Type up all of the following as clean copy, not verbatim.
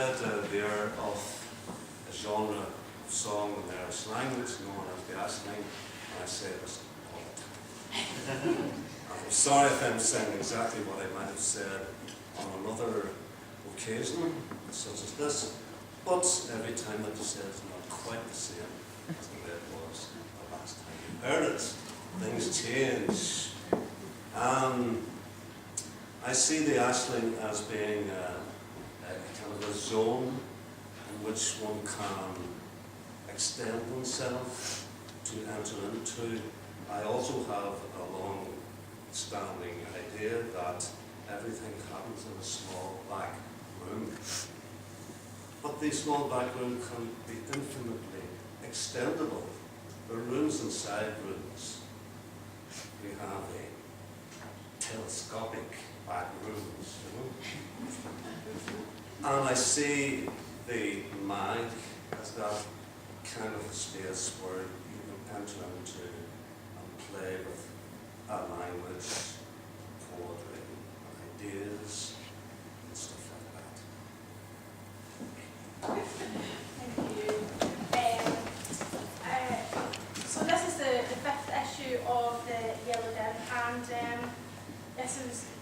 read there of a genre of song in the Irish language known as the Ashling, and I say this all the time. I'm sorry if I'm saying exactly what I might have said on another occasion, such as this, but every time that you say it's not quite the same as the way it was the last time you heard it. Things change. I see the Ashling as being a kind of a zone in which one can extend oneself to enter into. I also have a long-standing idea that everything happens in a small back room. But the small back room can be infinitely extendable. There are rooms inside rooms. We have a telescopic back rooms, And I see the mag as that kind of a space where you can enter into and play with a language, poetry, ideas, and stuff like that. Thank you. So this is the fifth issue of the Yellow Nib, and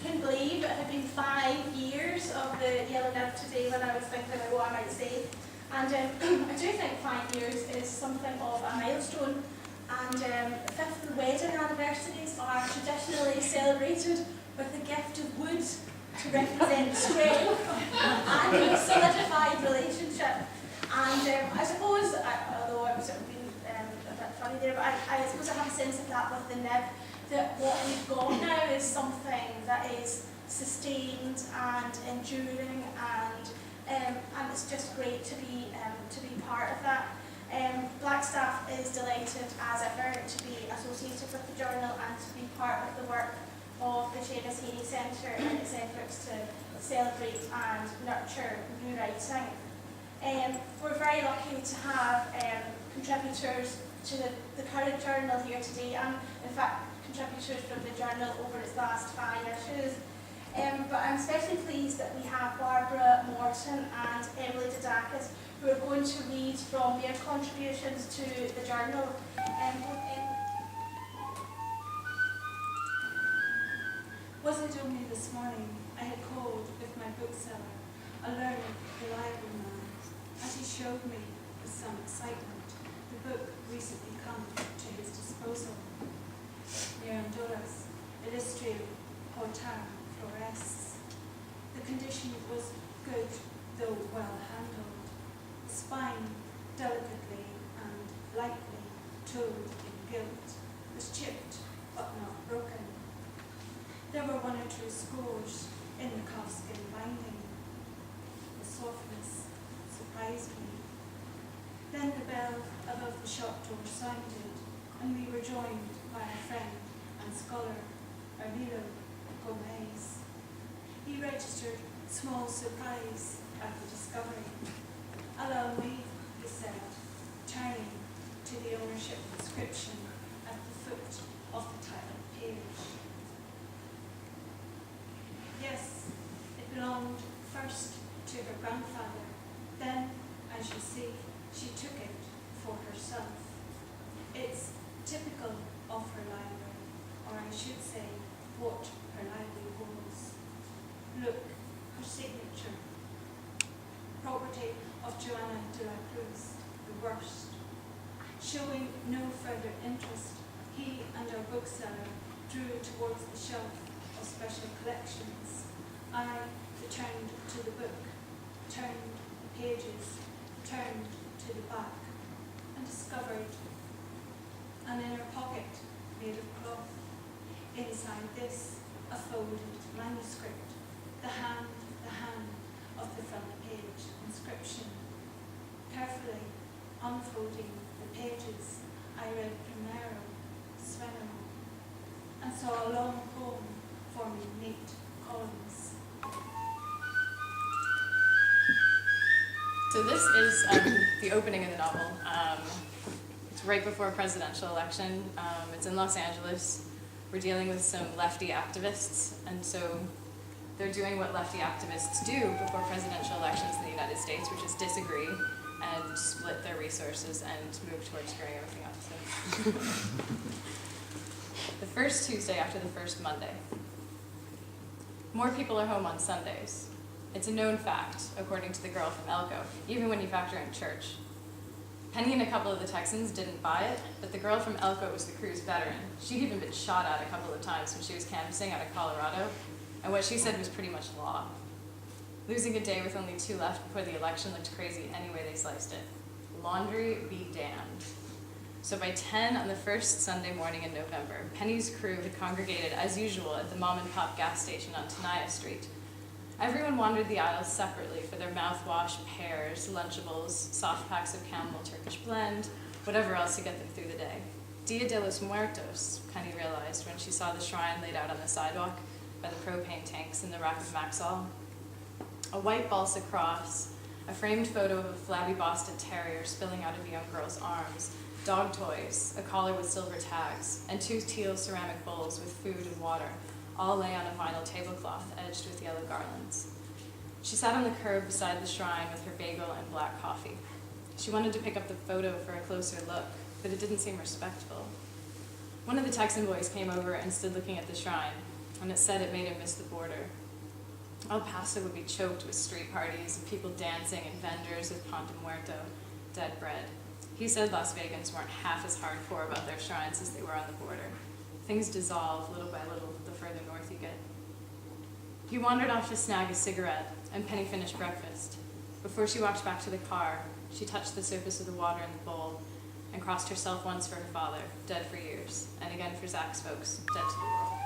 couldn't believe it had been 5 years of the Yellow Nib today when I was thinking about what I might say. And I do think 5 years is something of a milestone, and the fifth wedding anniversaries are traditionally celebrated with the gift of wood to represent strength and a solidified relationship. And I suppose, although I was sort of being a bit funny there, but I suppose I have a sense of that with the nib, that what we've got now is something that is sustained and enduring, and it's just great to be part of that. Blackstaff is delighted as ever to be associated with the journal and to be part of the work of the Seamus Heaney Centre and its efforts to celebrate and nurture new writing. We're very lucky to have contributors to the current journal here today, and in fact contributors from the journal over its last 5 issues. But I'm especially pleased that we have Barbara Morton and Emily Didakis, who are going to read from their contributions to the journal. Was it only this morning I had called with my bookseller, a learned, reliable man, as he showed me with some excitement the book recently come to his disposal. Near Honduras, Illustrio Portar Flores. The condition was good, though well handled. The spine, delicately and lightly toed in gilt, was chipped but not broken. There were 1 or 2 scores in the calfskin binding. The softness surprised me. Then the bell above the shop door sounded, and we were joined by a friend and scholar, Armilo Gomez. He registered small surprise at the discovery. Allow me, he said, turning to the ownership inscription at the foot of the title page. Yes, it belonged first to her grandfather. Then, as you see, she took it for herself. It's typical of her library, or I should say, what her library was. Look, her signature. Property of Joanna de la Cruz, the worst. Showing no further interest, he and our bookseller drew towards the shelf of special collections. I returned to the book, turned the pages, turned to the back, and discovered an inner pocket made of cloth. Inside this, a folded manuscript, the hand of the front page inscription. Carefully unfolding the pages, I read Primero, Sveno, and saw a long poem forming neat columns. So this is the opening of the novel. It's right before a presidential election. It's in Los Angeles. We're dealing with some lefty activists, and so they're doing what lefty activists do before presidential elections in the United States, which is disagree and split their resources and move towards screwing everything up. So. The first Tuesday after the first Monday. More people are home on Sundays. It's a known fact, according to the girl from Elko, even when you factor in church. Penny and a couple of the Texans didn't buy it, but the girl from Elko was the crew's veteran. She'd even been shot at a couple of times when she was canvassing out of Colorado, and what she said was pretty much law. Losing a day with only 2 left before the election looked crazy any way they sliced it. Laundry be damned. So by 10 on the first Sunday morning in November, Penny's crew had congregated as usual at the mom and pop gas station on Tenaya Street. Everyone wandered the aisles separately for their mouthwash, pears, Lunchables, soft packs of Camel Turkish Blend, whatever else to get them through the day. Dia de los Muertos, Penny realized when she saw the shrine laid out on the sidewalk by the propane tanks and the rack of Maxol. A white balsa cross, a framed photo of a flabby Boston Terrier spilling out of a young girl's arms, dog toys, a collar with silver tags, and 2 teal ceramic bowls with food and water, all lay on a vinyl tablecloth edged with yellow garlands. She sat on the curb beside the shrine with her bagel and black coffee. She wanted to pick up the photo for a closer look, but it didn't seem respectful. One of the Texan boys came over and stood looking at the shrine, and it said it made him miss the border. El Paso would be choked with street parties and people dancing and vendors with pan de muerto, dead bread. He said Las Vegans weren't half as hardcore about their shrines as they were on the border. Things dissolve little by little the further north you get. He wandered off to snag a cigarette, and Penny finished breakfast. Before she walked back to the car, she touched the surface of the water in the bowl and crossed herself once for her father, dead for years, and again for Zach's folks, dead to the world.